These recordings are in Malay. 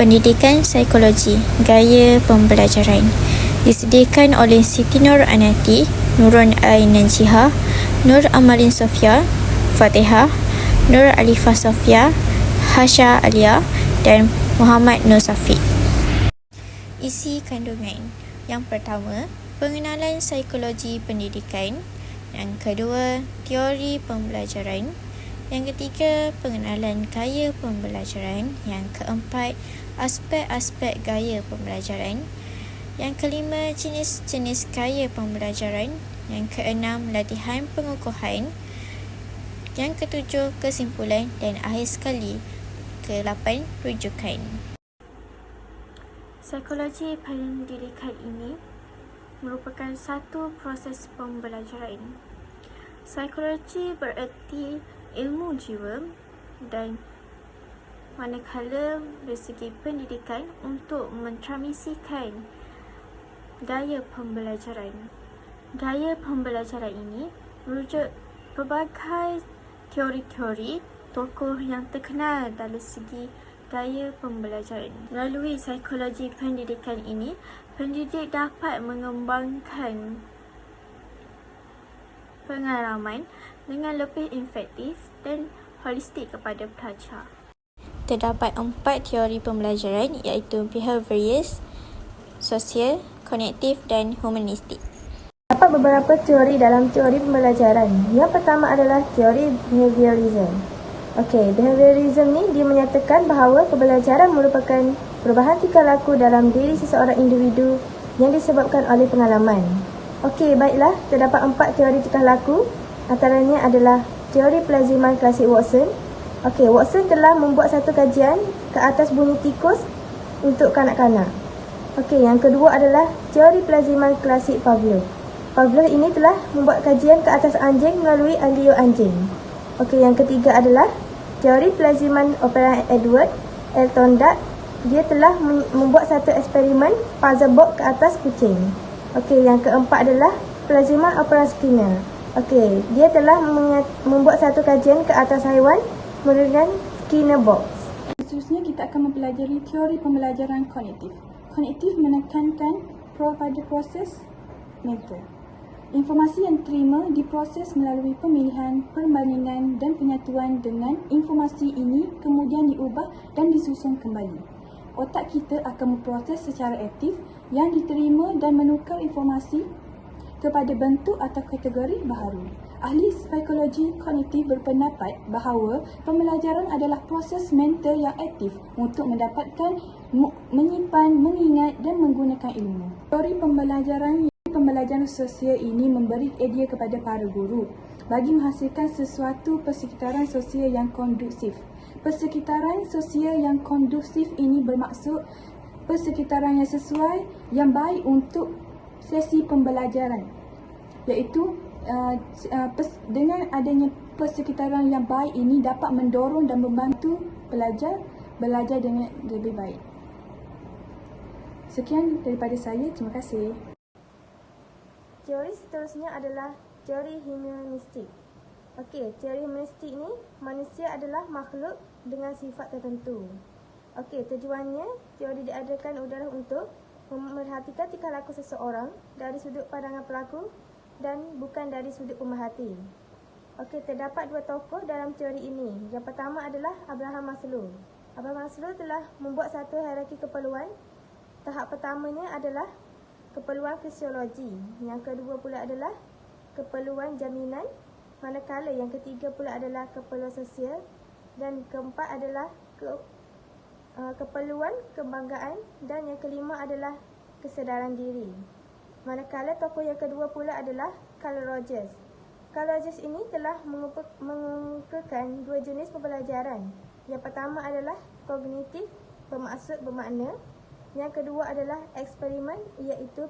Pendidikan Psikologi Gaya Pembelajaran disediakan oleh Siti Nur Anati, Nurun Ainan Jiha, Nur Amalin Sofia, Fatihah, Nur Alifah Sofia, Hasha Alia dan Muhammad Nur Safiq. Isi kandungan: yang pertama, pengenalan psikologi pendidikan; yang kedua, teori pembelajaran; yang ketiga, pengenalan gaya pembelajaran; yang keempat, aspek-aspek gaya pembelajaran; yang kelima, jenis-jenis gaya pembelajaran; yang keenam, latihan pengukuhan; yang ketujuh, kesimpulan; dan akhir sekali, ke-8, rujukan. Psikologi pendidikan ini merupakan satu proses pembelajaran. Psikologi bererti ilmu jiwa dan manakala dari segi pendidikan untuk mentransmisikan gaya pembelajaran. Gaya pembelajaran ini merujuk pelbagai teori-teori tokoh yang terkenal dari segi gaya pembelajaran. Melalui psikologi pendidikan ini, pendidik dapat mengembangkan pengalaman dengan lebih efektif dan holistik kepada pelajar. Terdapat 4 teori pembelajaran iaitu behaviorist, sosial, kognitif dan humanistik. Terdapat beberapa teori dalam teori pembelajaran. Yang pertama adalah teori behaviorism. Behaviorism ni dia menyatakan bahawa pembelajaran merupakan perubahan tingkah laku dalam diri seseorang individu yang disebabkan oleh pengalaman. Baiklah, terdapat 4 teori tingkah laku. Antaranya adalah teori pelaziman klasik Watson. Watson telah membuat satu kajian ke atas bunyi tikus untuk kanak-kanak. Yang kedua adalah teori pelaziman klasik Pavlov. Pavlov ini telah membuat kajian ke atas anjing melalui audio anjing. Yang ketiga adalah teori pelaziman operan Edward Elton Duck. Dia telah membuat satu eksperimen puzzle box ke atas kucing. Yang keempat adalah pelaziman operan Skinner. Dia telah membuat satu kajian ke atas haiwan menggunakan Skinner box. Seterusnya kita akan mempelajari teori pembelajaran kognitif. Kognitif menekankan pada proses mental. Informasi yang diterima diproses melalui pemilihan, perbandingan dan penyatuan dengan informasi ini kemudian diubah dan disusun kembali. Otak kita akan memproses secara aktif yang diterima dan menukar informasi kepada bentuk atau kategori baharu. Ahli psikologi kognitif berpendapat bahawa pembelajaran adalah proses mental yang aktif untuk mendapatkan, menyimpan, mengingat dan menggunakan ilmu. Teori pembelajaran sosial ini memberi idea kepada para guru bagi menghasilkan sesuatu persekitaran sosial yang kondusif. Persekitaran sosial yang kondusif ini bermaksud persekitaran yang sesuai, yang baik untuk sesi pembelajaran, iaitu dengan adanya persekitaran yang baik ini dapat mendorong dan membantu pelajar belajar dengan lebih baik. Sekian daripada saya, terima kasih. Teori seterusnya adalah teori humanistik. Teori humanistik ni, manusia adalah makhluk dengan sifat tertentu. Tujuannya, teori diadakan adalah untuk memerhatikan tingkah laku seseorang dari sudut pandangan pelaku dan bukan dari sudut pemerhati. Terdapat 2 tokoh dalam teori ini. Yang pertama adalah Abraham Maslow. Abraham Maslow telah membuat satu hierarki keperluan. Tahap pertamanya adalah keperluan fisiologi. Yang kedua pula adalah keperluan jaminan, manakala yang ketiga pula adalah keperluan sosial dan keempat adalah keperluan kebanggaan dan yang kelima adalah kesedaran diri. Manakala tokoh yang kedua pula adalah Carl Rogers. Carl Rogers ini telah mengemukakan 2 jenis pembelajaran. Yang pertama adalah kognitif, bermakna. Yang kedua adalah eksperimen, iaitu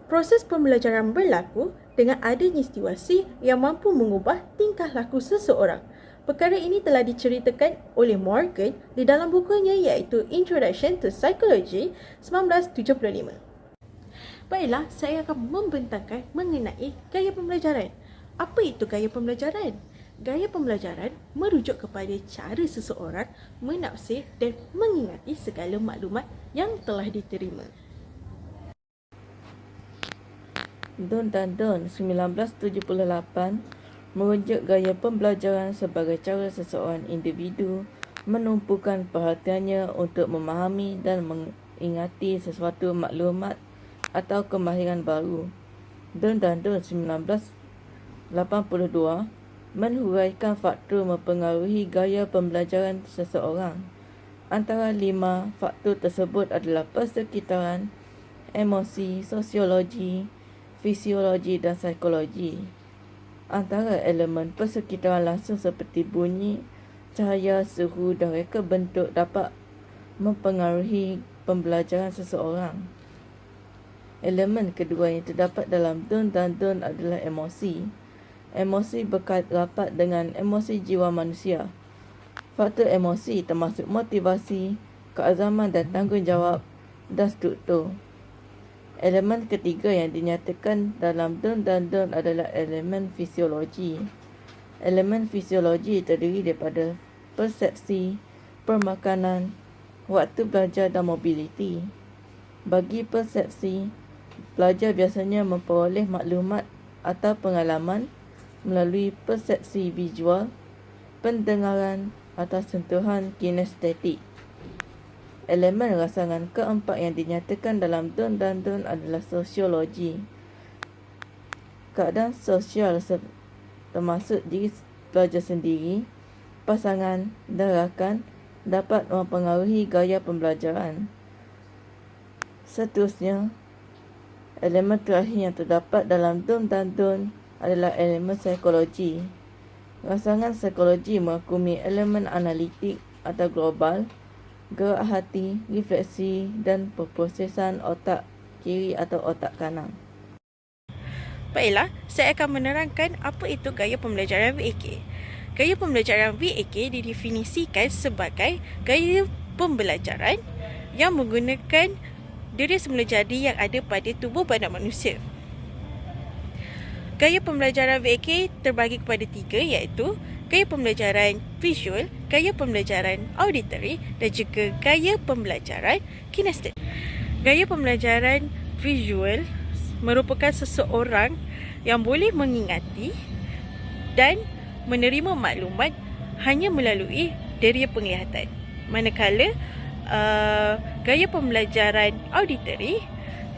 proses pembelajaran berlaku dengan adanya situasi yang mampu mengubah tingkah laku seseorang. Perkara ini telah diceritakan oleh Morgan di dalam bukunya iaitu Introduction to Psychology 1975. Baiklah, saya akan membentangkan mengenai gaya pembelajaran. Apa itu gaya pembelajaran? Gaya pembelajaran merujuk kepada cara seseorang menafsir dan mengingati segala maklumat yang telah diterima. Don dan Don 1978 merujuk gaya pembelajaran sebagai cara seseorang individu menumpukan perhatiannya untuk memahami dan mengingati sesuatu maklumat atau kemahiran baru. Don dan Don 1982 menghuraikan faktor mempengaruhi gaya pembelajaran seseorang. Antara 5 faktor tersebut adalah persekitaran, emosi, sosiologi, fisiologi dan psikologi. Antara elemen persekitaran langsung seperti bunyi, cahaya, suhu dan reka bentuk dapat mempengaruhi pembelajaran seseorang. Elemen kedua yang terdapat dalam Don dan Don adalah emosi. Emosi berkait rapat dengan emosi jiwa manusia. Faktor emosi termasuk motivasi, keazaman dan tanggungjawab dan struktur. Elemen ketiga yang dinyatakan dalam Don dan Don adalah elemen fisiologi. Elemen fisiologi terdiri daripada persepsi, permakanan, waktu belajar dan mobiliti. Bagi persepsi, pelajar biasanya memperoleh maklumat atau pengalaman melalui persepsi visual, pendengaran atau sentuhan kinestetik. Elemen rasangan keempat yang dinyatakan dalam Don dan Don adalah sosiologi. Keadaan sosial termasuk diri pelajar sendiri, pasangan dan rakan dapat mempengaruhi gaya pembelajaran. Seterusnya, elemen terakhir yang terdapat dalam Don dan Don adalah elemen psikologi. Rasangan psikologi merangkumi elemen analitik atau global, gerak hati, refleksi dan perprosesan otak kiri atau otak kanan. Baiklah, saya akan menerangkan apa itu gaya pembelajaran VAK. Gaya pembelajaran VAK didefinisikan sebagai gaya pembelajaran yang menggunakan diri semula jadi yang ada pada tubuh badan manusia. Gaya pembelajaran VAK terbagi kepada 3 iaitu gaya pembelajaran visual, gaya pembelajaran auditory dan juga gaya pembelajaran kinestetik. Gaya pembelajaran visual merupakan seseorang yang boleh mengingati dan menerima maklumat hanya melalui deria penglihatan. Manakala gaya pembelajaran auditory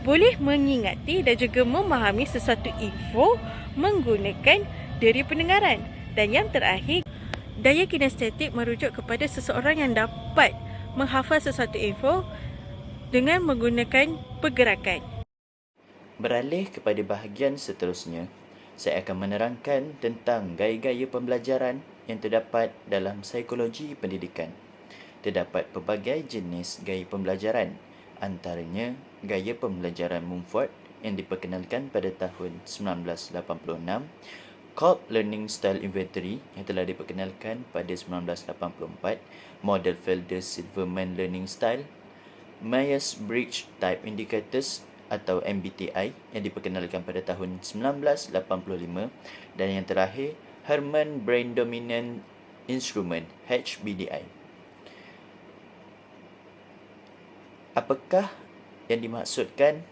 boleh mengingati dan juga memahami sesuatu info menggunakan deria pendengaran. Dan yang terakhir, daya kinestetik merujuk kepada seseorang yang dapat menghafal sesuatu info dengan menggunakan pergerakan. Beralih kepada bahagian seterusnya, saya akan menerangkan tentang gaya-gaya pembelajaran yang terdapat dalam psikologi pendidikan. Terdapat pelbagai jenis gaya pembelajaran, antaranya gaya pembelajaran Mumford yang diperkenalkan pada tahun 1986, Kolb Learning Style Inventory yang telah diperkenalkan pada 1984, Model Felder-Silverman Learning Style, Myers-Briggs Type Indicators atau MBTI yang diperkenalkan pada tahun 1985, dan yang terakhir Herman Brain Dominant Instrument HBDI. Apakah yang dimaksudkan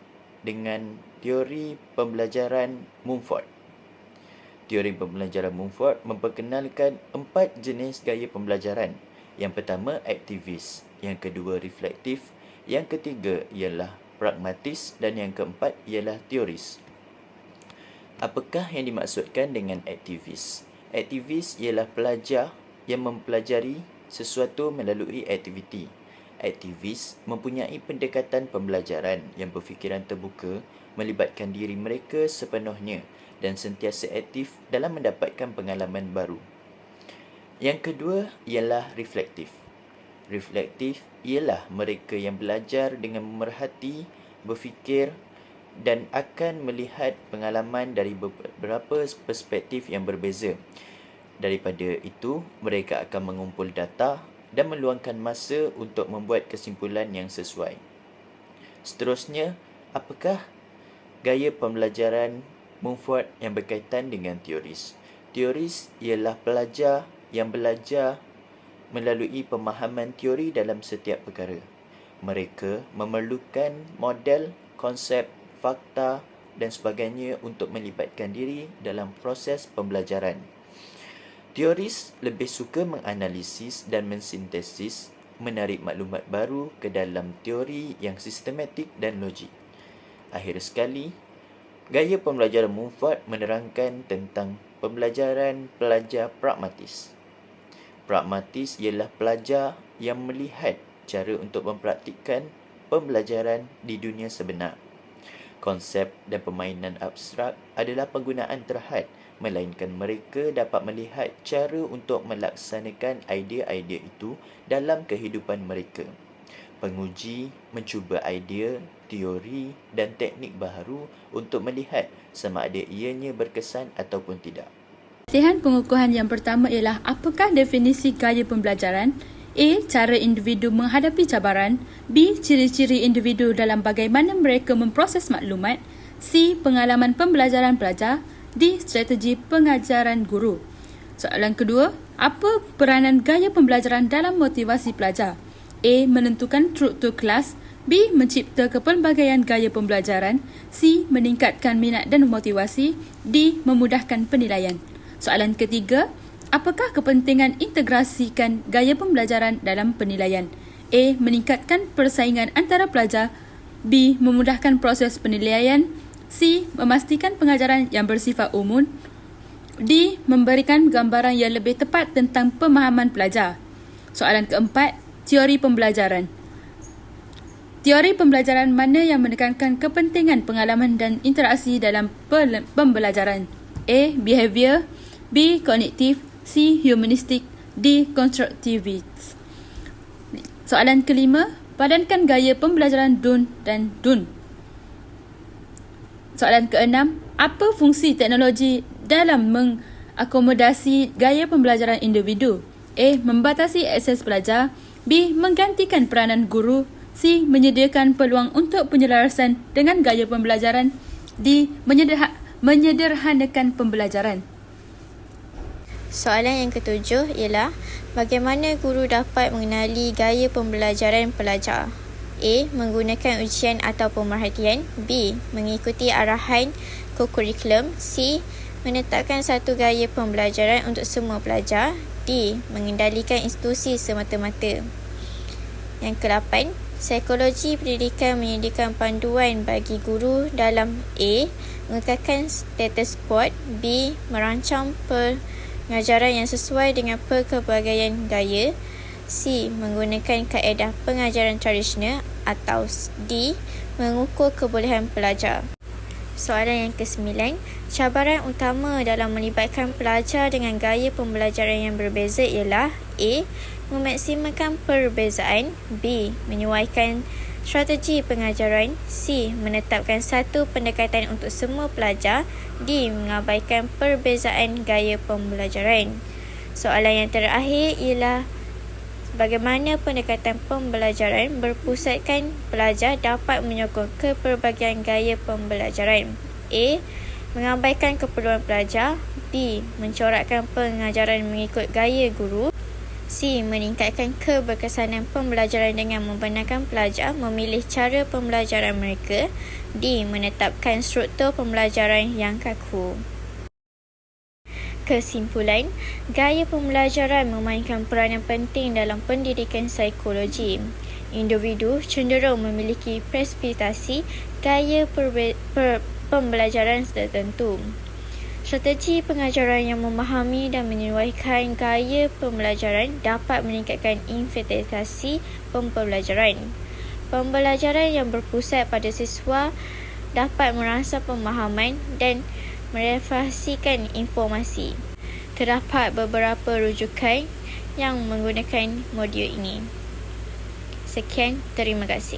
dengan teori pembelajaran Mumford? Teori pembelajaran Mumford memperkenalkan 4 jenis gaya pembelajaran. Yang pertama, aktivis. Yang kedua, reflektif. Yang ketiga ialah pragmatis. Dan yang keempat ialah teoris. Apakah yang dimaksudkan dengan aktivis? Aktivis ialah pelajar yang mempelajari sesuatu melalui aktiviti. Aktivis mempunyai pendekatan pembelajaran yang berfikiran terbuka, melibatkan diri mereka sepenuhnya dan sentiasa aktif dalam mendapatkan pengalaman baru. Yang kedua ialah reflektif. Reflektif ialah mereka yang belajar dengan memerhati, berfikir dan akan melihat pengalaman dari beberapa perspektif yang berbeza. Daripada itu, mereka akan mengumpul data dan meluangkan masa untuk membuat kesimpulan yang sesuai. Seterusnya, apakah gaya pembelajaran Mumford yang berkaitan dengan teoris? Teoris ialah pelajar yang belajar melalui pemahaman teori dalam setiap perkara. Mereka memerlukan model, konsep, fakta dan sebagainya untuk melibatkan diri dalam proses pembelajaran. Teoris lebih suka menganalisis dan mensintesis, menarik maklumat baru ke dalam teori yang sistematik dan logik. Akhir sekali, gaya pembelajaran Mumford menerangkan tentang pembelajaran pelajar pragmatis. Pragmatis ialah pelajar yang melihat cara untuk mempraktikkan pembelajaran di dunia sebenar. Konsep dan permainan abstrak adalah penggunaan terhad, melainkan mereka dapat melihat cara untuk melaksanakan idea-idea itu dalam kehidupan mereka. Penguji mencuba idea, teori dan teknik baharu untuk melihat sama ada ianya berkesan ataupun tidak. Latihan pengukuhan yang pertama ialah apakah definisi gaya pembelajaran? A. Cara individu menghadapi cabaran. B. Ciri-ciri individu dalam bagaimana mereka memproses maklumat. C. Pengalaman pembelajaran pelajar. D. Strategi pengajaran guru. Soalan kedua, apa peranan gaya pembelajaran dalam motivasi pelajar? A. Menentukan struktur kelas. B. Mencipta kepelbagaian gaya pembelajaran. C. Meningkatkan minat dan motivasi. D. Memudahkan penilaian. Soalan ketiga, apakah kepentingan integrasikan gaya pembelajaran dalam penilaian? A. Meningkatkan persaingan antara pelajar. B. Memudahkan proses penilaian. C. Memastikan pengajaran yang bersifat umum. D. Memberikan gambaran yang lebih tepat tentang pemahaman pelajar. Soalan keempat, teori pembelajaran. Teori pembelajaran mana yang menekankan kepentingan pengalaman dan interaksi dalam pembelajaran? A. Behavior. B. Kognitif. C. Humanistik. D. Constructivist. Soalan kelima, padankan gaya pembelajaran Dunn dan Dunn. Soalan keenam, apa fungsi teknologi dalam mengakomodasi gaya pembelajaran individu? A. Membatasi akses pelajar. B. Menggantikan peranan guru. C. Menyediakan peluang untuk penyelarasan dengan gaya pembelajaran. D. Menyederhanakan pembelajaran. Soalan yang ketujuh ialah bagaimana guru dapat mengenali gaya pembelajaran pelajar? A. Menggunakan ujian atau pemerhatian. B. Mengikuti arahan kurikulum. C. Menetapkan satu gaya pembelajaran untuk semua pelajar. D. Mengendalikan institusi semata-mata. Yang ke-8, psikologi pendidikan menyediakan panduan bagi guru dalam A. Mengekalkan status quo. B. Merancang pengajaran yang sesuai dengan pelbagaian gaya. C. Menggunakan kaedah pengajaran tradisional. Atau D. Mengukur kebolehan pelajar. Soalan yang ke-9, cabaran utama dalam melibatkan pelajar dengan gaya pembelajaran yang berbeza ialah A. Memaksimalkan perbezaan. B. Menyesuaikan strategi pengajaran. C. Menetapkan satu pendekatan untuk semua pelajar. D. Mengabaikan perbezaan gaya pembelajaran. Soalan yang terakhir ialah bagaimana pendekatan pembelajaran berpusatkan pelajar dapat menyokong kepelbagaian gaya pembelajaran. A. Mengabaikan keperluan pelajar. B. Mencorakkan pengajaran mengikut gaya guru. C. Meningkatkan keberkesanan pembelajaran dengan membenarkan pelajar memilih cara pembelajaran mereka. D. Menetapkan struktur pembelajaran yang kaku. Kesimpulan, gaya pembelajaran memainkan peranan penting dalam pendidikan psikologi. Individu cenderung memiliki presentasi gaya pembelajaran tertentu. Strategi pengajaran yang memahami dan menyesuaikan gaya pembelajaran dapat meningkatkan efektivitas pembelajaran. Pembelajaran yang berpusat pada siswa dapat merasa pemahaman dan merefleksikan informasi. Terdapat beberapa rujukan yang menggunakan modul ini. Sekian, terima kasih.